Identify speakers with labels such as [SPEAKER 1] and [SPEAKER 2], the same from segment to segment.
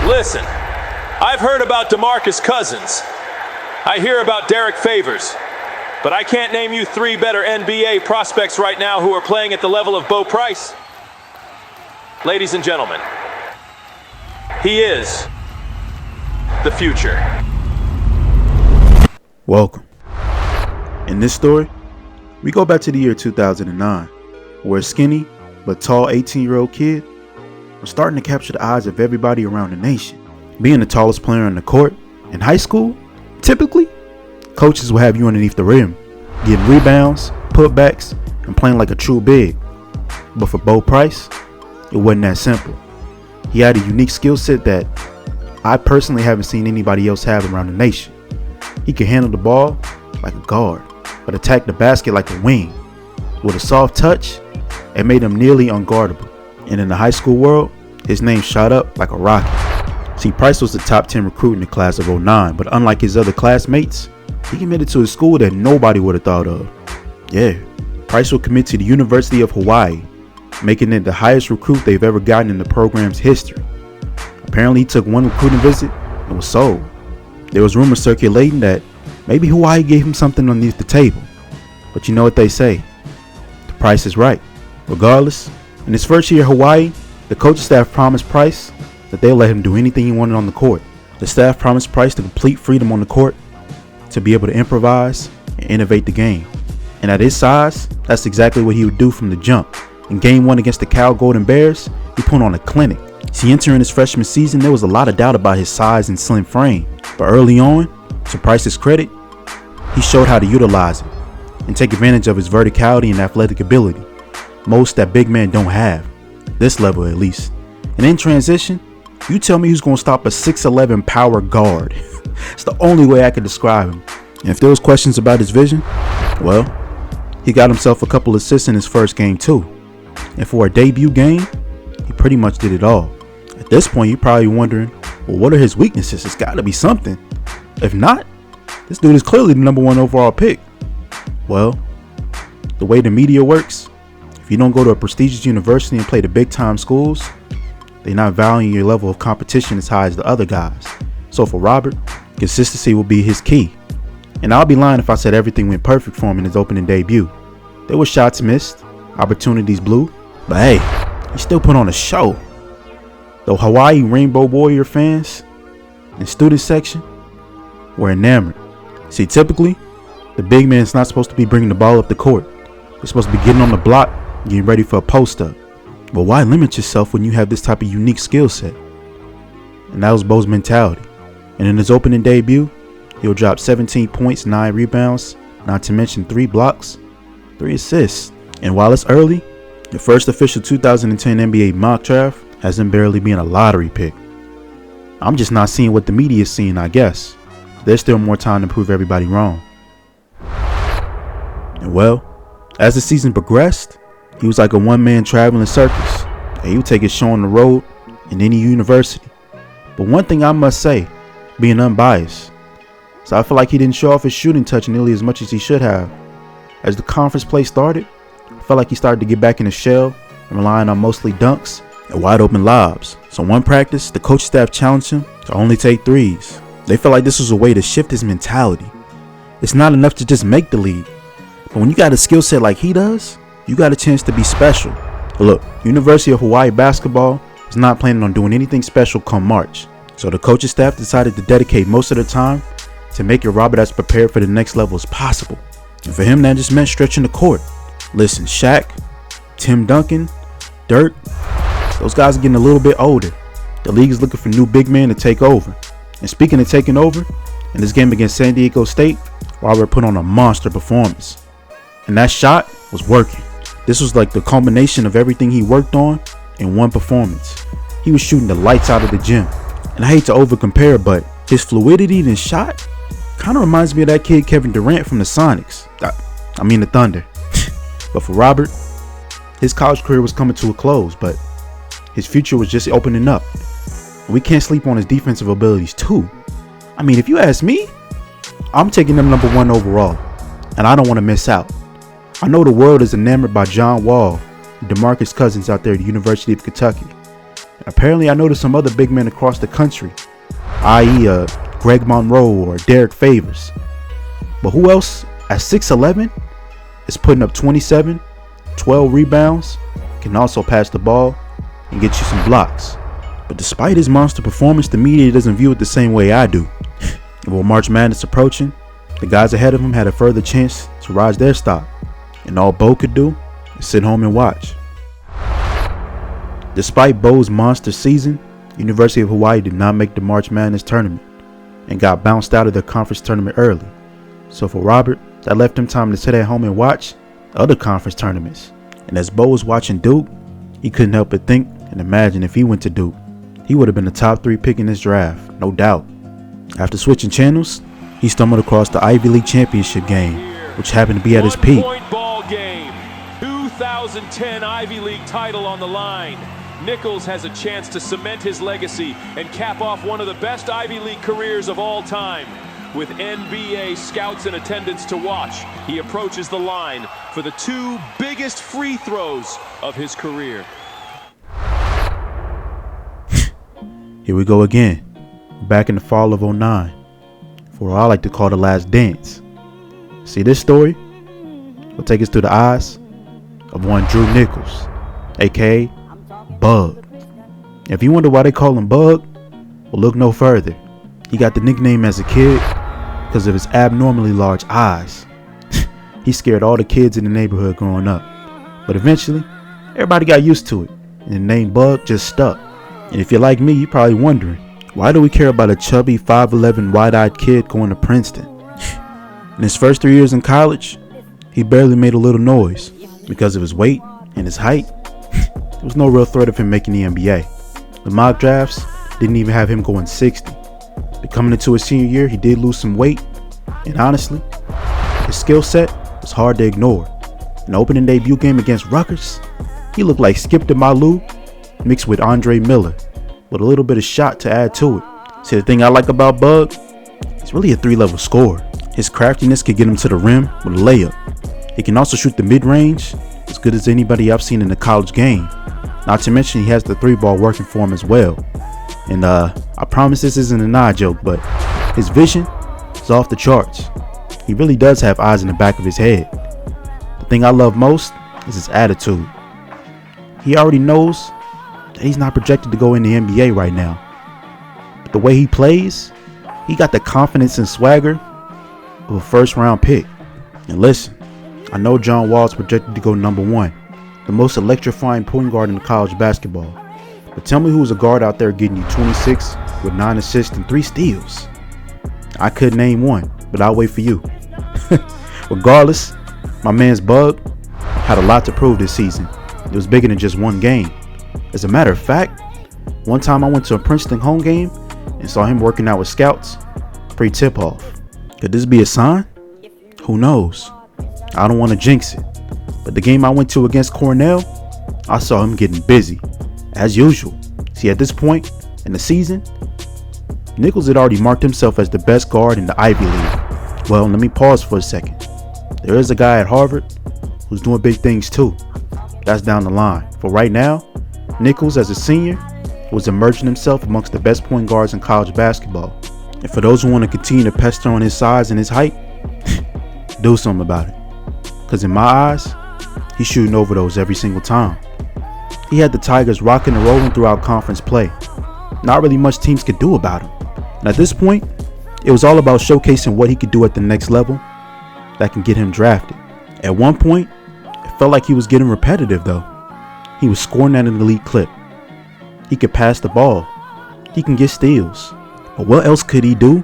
[SPEAKER 1] Listen, I've heard about DeMarcus Cousins. I hear about Derek Favors. But I can't name you 3 better NBA prospects right now who are playing at the level of Bo Price. Ladies and gentlemen, he is the future.
[SPEAKER 2] Welcome. In this story, we go back to the year 2009, where a skinny but tall 18-year-old kid was starting to capture the eyes of everybody around the nation. Being the tallest player on the court in high school, typically, coaches will have you underneath the rim, getting rebounds, putbacks, and playing like a true big. But for Bo Price, it wasn't that simple. He had a unique skill set that I personally haven't seen anybody else have around the nation. He could handle the ball like a guard, but attack the basket like a wing. With a soft touch, it made him nearly unguardable. And in the high school world, his name shot up like a rocket. See, Price was the top 10 recruit in the class of 09, but unlike his other classmates, he committed to a school that nobody would have thought of. Yeah, Price will commit to the University of Hawaii, making it the highest recruit they've ever gotten in the program's history. Apparently, he took one recruiting visit and was sold. There was rumors circulating that maybe Hawaii gave him something underneath the table. But you know what they say, the price is right. Regardless, in his first year at Hawaii, the coaching staff promised Price that they'll let him do anything he wanted on the court. The staff promised Price the complete freedom on the court to be able to improvise and innovate the game. And at his size, that's exactly what he would do from the jump. In game 1 against the Cal Golden Bears, he put on a clinic. See, entering his freshman season, there was a lot of doubt about his size and slim frame. But early on, to Price's credit, he showed how to utilize it and take advantage of his verticality and athletic ability. Most that big men don't have, this level at least. And in transition, you tell me who's going to stop a 6'11" power guard. It's the only way I could describe him. And if there was questions about his vision, well, he got himself a couple assists in his first game too. And for a debut game, he pretty much did it all. At this point, you're probably wondering, well, what are his weaknesses? It's got to be something. If not, this dude is clearly the number 1 overall pick. Well, the way the media works, if you don't go to a prestigious university and play the big time schools, they're not valuing your level of competition as high as the other guys. So for Robert, consistency will be his key. And I'll be lying if I said everything went perfect for him in his opening debut. There were shots missed, opportunities blew, but hey, he still put on a show. The Hawaii Rainbow Warrior fans and student section were enamored. See, typically, the big man's not supposed to be bringing the ball up the court. They're supposed to be getting on the block, getting ready for a post-up. But why limit yourself when you have this type of unique skill set? And that was Bo's mentality. And in his opening debut, he'll drop 17 points, 9 rebounds, not to mention 3 blocks, 3 assists. And while it's early, the first official 2010 NBA mock draft has him barely being a lottery pick. I'm just not seeing what the media is seeing, I guess. There's still more time to prove everybody wrong. And well, as the season progressed, he was like a one-man traveling circus. And he would take his show on the road in any university. But one thing I must say, being unbiased, so I feel like he didn't show off his shooting touch nearly as much as he should have. As the conference play started, I felt like he started to get back in his shell and relying on mostly dunks and wide open lobs. So one practice, the coach staff challenged him to only take threes. They felt like this was a way to shift his mentality. It's not enough to just make the league, but when you got a skill set like he does, you got a chance to be special. But look, University of Hawaii basketball is not planning on doing anything special come March. So the coaching staff decided to dedicate most of their time to making Robert as prepared for the next level as possible. And for him, that just meant stretching the court. Listen, Shaq, Tim Duncan, Dirk, those guys are getting a little bit older. The league is looking for new big men to take over. And speaking of taking over, in this game against San Diego State, Robert put on a monster performance. And that shot was working. This was like the culmination of everything he worked on in one performance. He was shooting the lights out of the gym. And I hate to over compare, but his fluidity in his shot kind of reminds me of that kid Kevin Durant from the Sonics. I mean the Thunder. But for Robert, his college career was coming to a close, but his future was just opening up. And we can't sleep on his defensive abilities too. I mean, if you ask me, I'm taking him number 1 overall, and I don't want to miss out. I know the world is enamored by John Wall and DeMarcus Cousins out there at the University of Kentucky. And apparently I noticed some other big men across the country, i.e. Greg Monroe or Derek Favors. But who else at 6'11" is putting up 27, 12 rebounds, can also pass the ball and get you some blocks. But despite his monster performance, the media doesn't view it the same way I do. And with March Madness approaching, the guys ahead of him had a further chance to rise their stock, and all Bo could do is sit home and watch. Despite Bo's monster season, University of Hawaii did not make the March Madness tournament and got bounced out of the conference tournament early. So for Robert, that left him time to sit at home and watch other conference tournaments. And as Bo was watching Duke, he couldn't help but think and imagine if he went to Duke, he would have been the top 3 pick in this draft, no doubt. After switching channels, he stumbled across the Ivy League championship game, which happened to be at his peak.
[SPEAKER 1] 1 point ball game, 2010 Ivy League title on the line. Nichols has a chance to cement his legacy and cap off one of the best Ivy League careers of all time. With NBA scouts in attendance to watch, he approaches the line for the 2 biggest free throws of his career.
[SPEAKER 2] Here we go again, back in the fall of '09, for what I like to call the last dance. See, this story will take us through the eyes of one Drew Nichols, aka Bug. If you wonder why they call him Bug, well, look no further. He got the nickname as a kid because of his abnormally large eyes. He scared all the kids in the neighborhood growing up, but eventually everybody got used to it and the name Bug just stuck. And if you're like me, you're probably wondering, why do we care about a chubby 5'11" wide-eyed kid going to Princeton? In his first 3 years in college, he barely made a little noise. Because of his weight and his height, there was no real threat of him making the NBA. The mock drafts didn't even have him going 60. But coming into his senior year, he did lose some weight, and honestly, his skill set was hard to ignore. In the opening debut game against Rutgers, he looked like Skip DeMalu mixed with Andre Miller, with a little bit of shot to add to it. See, the thing I like about Bug, he's really a 3-level scorer. His craftiness can get him to the rim with a layup. He can also shoot the mid-range as good as anybody I've seen in the college game. Not to mention he has the 3-ball working for him as well. And I promise this isn't a nod joke, but his vision is off the charts. He really does have eyes in the back of his head. The thing I love most is his attitude. He already knows that he's not projected to go in the NBA right now. But the way he plays, he got the confidence and swagger of a first-round pick. And listen, I know John Wall's projected to go number 1, the most electrifying point guard in college basketball. But tell me who's a guard out there getting you 26 with 9 assists and 3 steals. I could name one, but I'll wait for you. Regardless, my man's Bug had a lot to prove this season. It was bigger than just one game. As a matter of fact, one time I went to a Princeton home game and saw him working out with scouts pre-tip-off. Could this be a sign? Who knows? I don't want to jinx it, but the game I went to against Cornell, I saw him getting busy, as usual. See, at this point in the season, Nichols had already marked himself as the best guard in the Ivy League. Well, let me pause for a second. There is a guy at Harvard who's doing big things too. That's down the line. For right now, Nichols, as a senior, was emerging himself amongst the best point guards in college basketball. And for those who want to continue to pester on his size and his height, do something about it. Because in my eyes, he's shooting over those every single time. He had the Tigers rocking and rolling throughout conference play. Not really much teams could do about him. And at this point, it was all about showcasing what he could do at the next level that can get him drafted. At one point, it felt like he was getting repetitive though. He was scoring at an elite clip. He could pass the ball. He can get steals. But what else could he do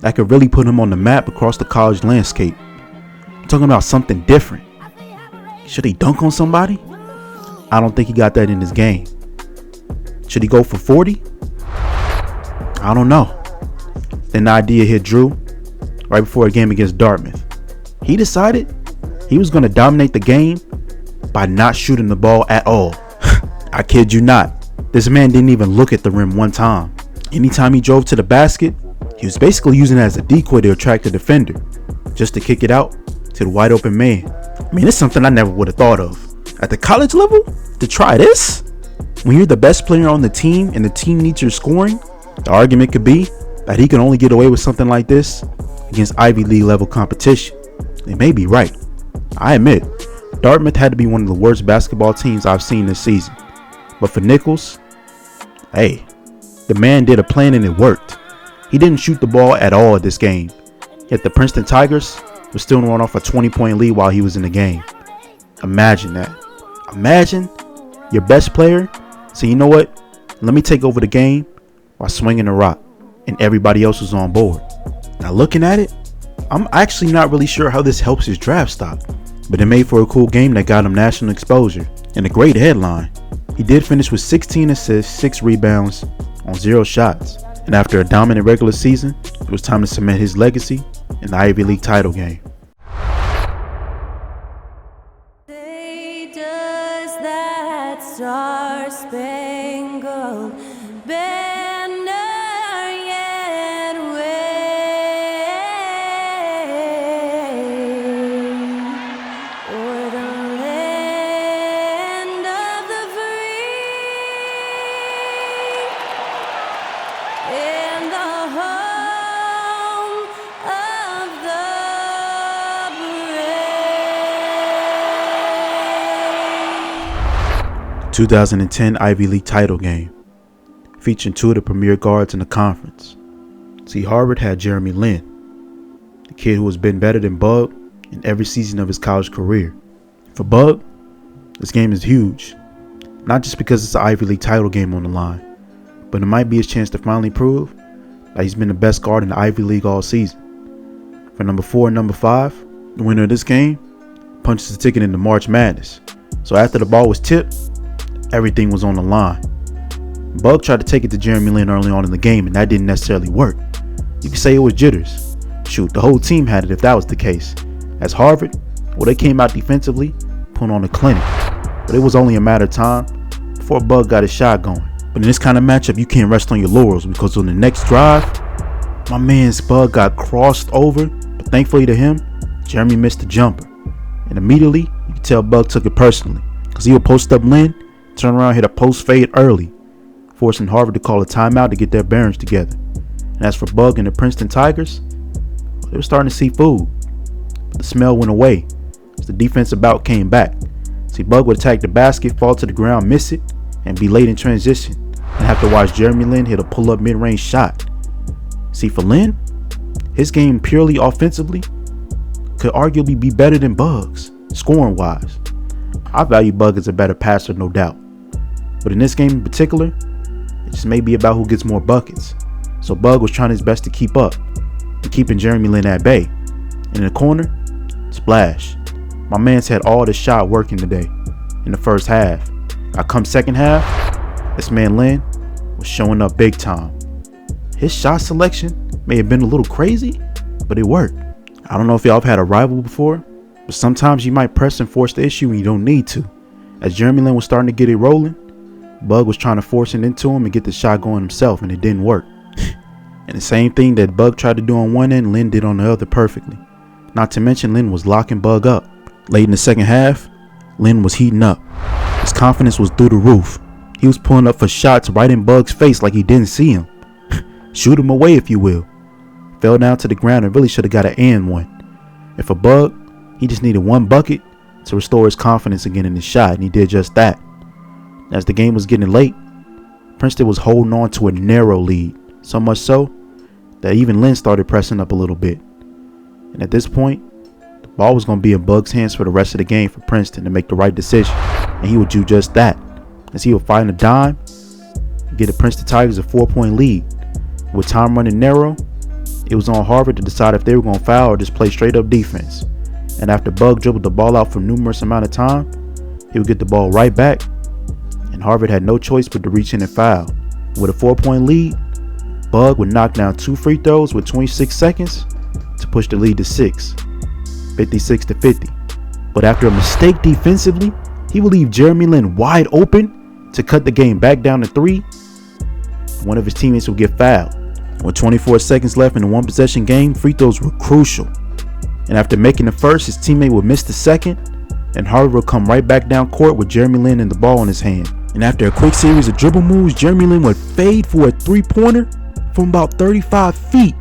[SPEAKER 2] that could really put him on the map across the college landscape? I'm talking about something different. Should he dunk on somebody? I don't think he got that in his game. Should he go for 40? I don't know. Then the idea hit Drew right before a game against Dartmouth. He decided he was going to dominate the game by not shooting the ball at all. I kid you not. This man didn't even look at the rim one time. Anytime he drove to the basket, he was basically using it as a decoy to attract the defender, just to kick it out to the wide open man. I mean, it's something I never would have thought of. At the college level, to try this? When you're the best player on the team and the team needs your scoring, the argument could be that he can only get away with something like this against Ivy League level competition. They may be right. I admit, Dartmouth had to be one of the worst basketball teams I've seen this season. But for Nichols, hey, the man did a plan and it worked. He didn't shoot the ball at all at this game. Yet the Princeton Tigers were still run off a 20-point lead while he was in the game. Imagine that. Imagine your best player. So you know what? Let me take over the game while swinging the rock, and everybody else was on board. Now looking at it, I'm actually not really sure how this helps his draft stock, but it made for a cool game that got him national exposure and a great headline. He did finish with 16 assists, 6 rebounds on 0 shots, and after a dominant regular season, it was time to cement his legacy in the Ivy League title game.
[SPEAKER 3] Does that star-spangled banner yet wave o'er the land of the free and the home of the brave?
[SPEAKER 2] 2010 Ivy League title game, featuring 2 of the premier guards in the conference. See, Harvard had Jeremy Lin, the kid who has been better than Bug in every season of his college career. For Bug, this game is huge, not just because it's an Ivy League title game on the line, but it might be his chance to finally prove that he's been the best guard in the Ivy League all season. For number 4 and number 5, the winner of this game punches the ticket into March Madness. So after the ball was tipped, everything was on the line. Bug tried to take it to Jeremy Lin early on in the game, and that didn't necessarily work. You could say it was jitters. Shoot, the whole team had it if that was the case. As Harvard, well, they came out defensively, put on a clinic. But it was only a matter of time before Bug got his shot going. But in this kind of matchup, you can't rest on your laurels, because on the next drive, my man's Bug got crossed over, but thankfully to him, Jeremy missed the jumper. And immediately, you could tell Bug took it personally, because he would post up Lin, turn around, hit a post fade early, forcing Harvard to call a timeout to get their bearings together. And as for Bug and the Princeton Tigers, they were starting to see food. But the smell went away as the defensive bout came back. See, Bug would attack the basket, fall to the ground, miss it, and be late in transition, and have to watch Jeremy Lin hit a pull-up mid-range shot. See, for Lin, his game purely offensively could arguably be better than Bug's, scoring-wise. I value Bug as a better passer, no doubt. But in this game in particular, it just may be about who gets more buckets. So Bug was trying his best to keep up and keeping Jeremy Lin at bay. And in the corner, splash. My man's had all the shot working today in the first half. Now come second half, this man Lin was showing up big time. His shot selection may have been a little crazy, but it worked. I don't know if y'all have had a rival before, but sometimes you might press and force the issue when you don't need to. As Jeremy Lin was starting to get it rolling, Bug was trying to force it into him and get the shot going himself, and it didn't work. And the same thing that Bug tried to do on one end, Lin did on the other perfectly. Not to mention Lin was locking Bug up. Late in the second half, Lin was heating up. His confidence was through the roof. He was pulling up for shots right in Bug's face like he didn't see him. Shoot him away, if you will. Fell down to the ground and really should have got an and one. And for Bug, he just needed one bucket to restore his confidence again in his shot, and he did just that. As the game was getting late, Princeton was holding on to a narrow lead, so much so that even Lin started pressing up a little bit. And at this point, the ball was going to be in Bug's hands for the rest of the game for Princeton to make the right decision, and he would do just that, as he would find a dime and get the Princeton Tigers a 4-point lead. With time running narrow, it was on Harvard to decide if they were going to foul or just play straight up defense. And after Bug dribbled the ball out for numerous amount of time, he would get the ball right back, and Harvard had no choice but to reach in and foul. With a 4-point lead, Bug would knock down 2 free throws with 26 seconds to push the lead to 6, 56-50. But after a mistake defensively, he would leave Jeremy Lin wide open to cut the game back down to 3. One of his teammates would get fouled. With 24 seconds left in the one possession game, free throws were crucial. And after making the first, his teammate would miss the second, and Harvard would come right back down court with Jeremy Lin and the ball in his hand. And after a quick series of dribble moves, Jeremy Lin would fade for a three-pointer from about 35 feet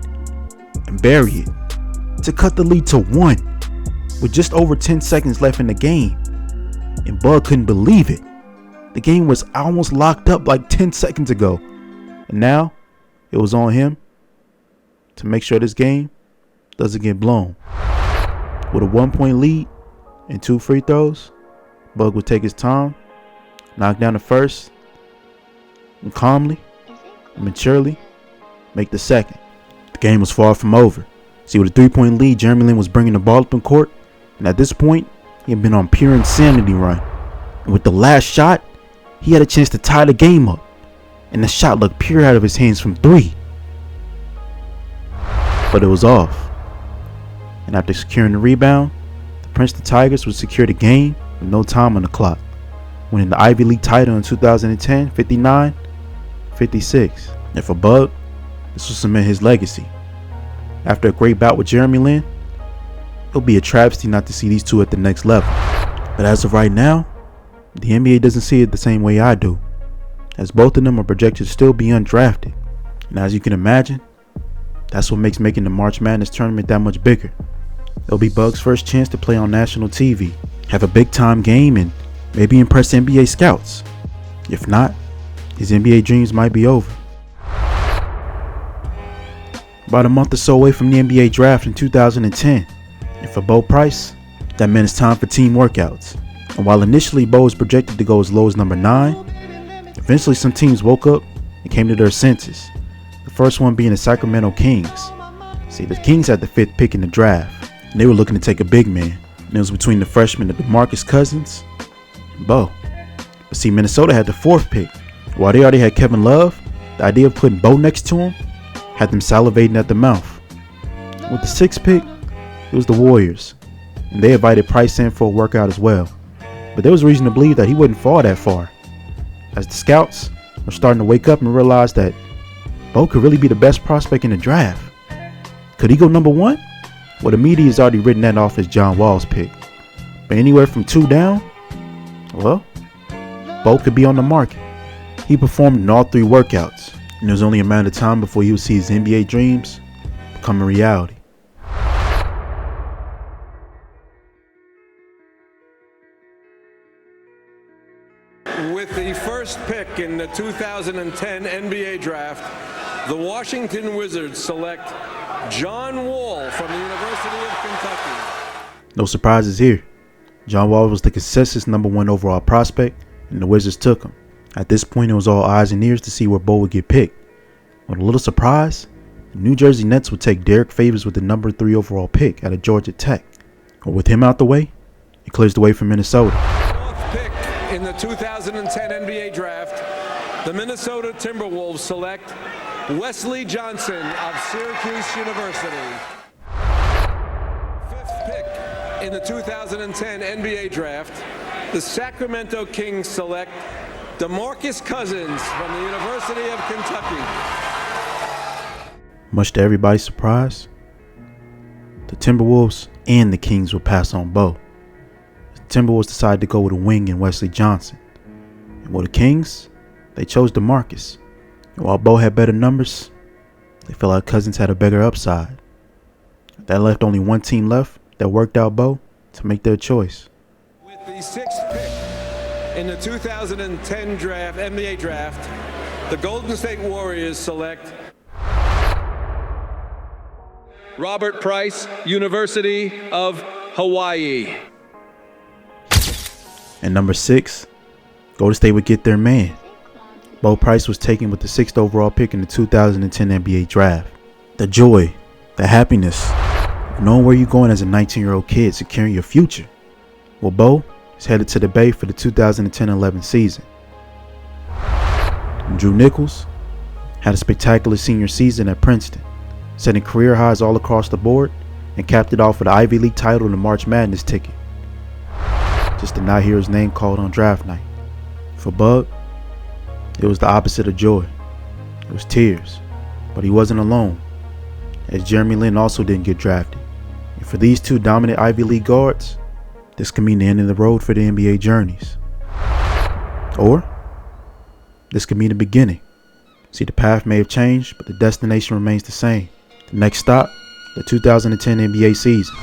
[SPEAKER 2] and bury it to cut the lead to 1 with just over 10 seconds left in the game. And Bud couldn't believe it. The game was almost locked up like 10 seconds ago. And now it was on him to make sure this game doesn't get blown. With a 1-point lead and 2 free throws, Bud would take his time, knock down the first, and calmly and maturely make the second. The game was far from over. See, with a 3-point lead, Jeremy Lin was bringing the ball up in court, and at this point, he had been on pure insanity run. And with the last shot, he had a chance to tie the game up, and the shot looked pure out of his hands from 3. But it was off. And after securing the rebound, the Princeton Tigers would secure the game with no time on the clock, winning the Ivy League title in 2010, 59-56. And for Bud, this will cement his legacy. After a great bout with Jeremy Lin, it'll be a travesty not to see these two at the next level. But as of right now, the NBA doesn't see it the same way I do, as both of them are projected to still be undrafted. And as you can imagine, that's what makes making the March Madness tournament that much bigger. It'll be Bud's first chance to play on national TV, have a big time game, and maybe impress NBA scouts. If not, his NBA dreams might be over. About a month or so away from the NBA draft in 2010, and for Bo Price, that meant it's time for team workouts. And while initially Bo was projected to go as low as number 9, eventually some teams woke up and came to their senses. The first one being the Sacramento Kings. See, the Kings had the 5th pick in the draft, and they were looking to take a big man. And it was between the freshman of DeMarcus Cousins and Bo. But see, Minnesota had the 4th pick. While they already had Kevin Love, the idea of putting Bo next to him had them salivating at the mouth. With the 6th pick, it was the Warriors, and they invited Price in for a workout as well. But there was reason to believe that he wouldn't fall that far, as the scouts were starting to wake up and realize that Bo could really be the best prospect in the draft. Could he go number 1? Well, the media has already written that off as John Wall's pick. But anywhere from 2 down, well, Bo could be on the market. He performed in all 3 workouts, and it was only a matter of time before he would see his NBA dreams become a reality.
[SPEAKER 4] With the first pick in the 2010 NBA draft, the Washington Wizards select John Wall from the University of Kentucky.
[SPEAKER 2] No surprises here. John Wall was the consensus number 1 overall prospect, and the Wizards took him. At this point, it was all eyes and ears to see where Bo would get picked. With a little surprise, the New Jersey Nets would take Derek Favors with the number 3 overall pick out of Georgia Tech. But with him out the way, it clears the way for Minnesota.
[SPEAKER 4] 4th pick in the 2010 NBA draft, the Minnesota Timberwolves select Wesley Johnson of Syracuse University. 5th pick in the 2010 NBA draft, the Sacramento Kings select DeMarcus Cousins from the University of Kentucky.
[SPEAKER 2] Much to everybody's surprise, the Timberwolves and the Kings would pass on Bo. The Timberwolves decided to go with a wing in Wesley Johnson. And with the Kings, they chose DeMarcus. And while Bo had better numbers, they felt like Cousins had a bigger upside. That left only one team left that worked out Bo to make their choice.
[SPEAKER 4] With the 6th pick in the 2010 draft, NBA draft, the Golden State Warriors select Robert Price, University of Hawaii.
[SPEAKER 2] And number 6, Golden State would get their man. Bo Price was taken with the 6th overall pick in the 2010 NBA draft. The joy, the happiness of knowing where you're going as a 19-year-old kid, securing your future. Well, Bo is headed to the Bay for the 2010-11 season. And Drew Nichols had a spectacular senior season at Princeton, setting career highs all across the board and capped it off with the Ivy League title and the March Madness ticket. Just to not hear his name called on draft night. For Bud, it was the opposite of joy. It was tears. But he wasn't alone, as Jeremy Lin also didn't get drafted. And for these 2 dominant Ivy League guards, this could mean the end of the road for the NBA journeys. Or This could mean the beginning. See, the path may have changed, but the destination remains the same. The next stop, the 2010 NBA season.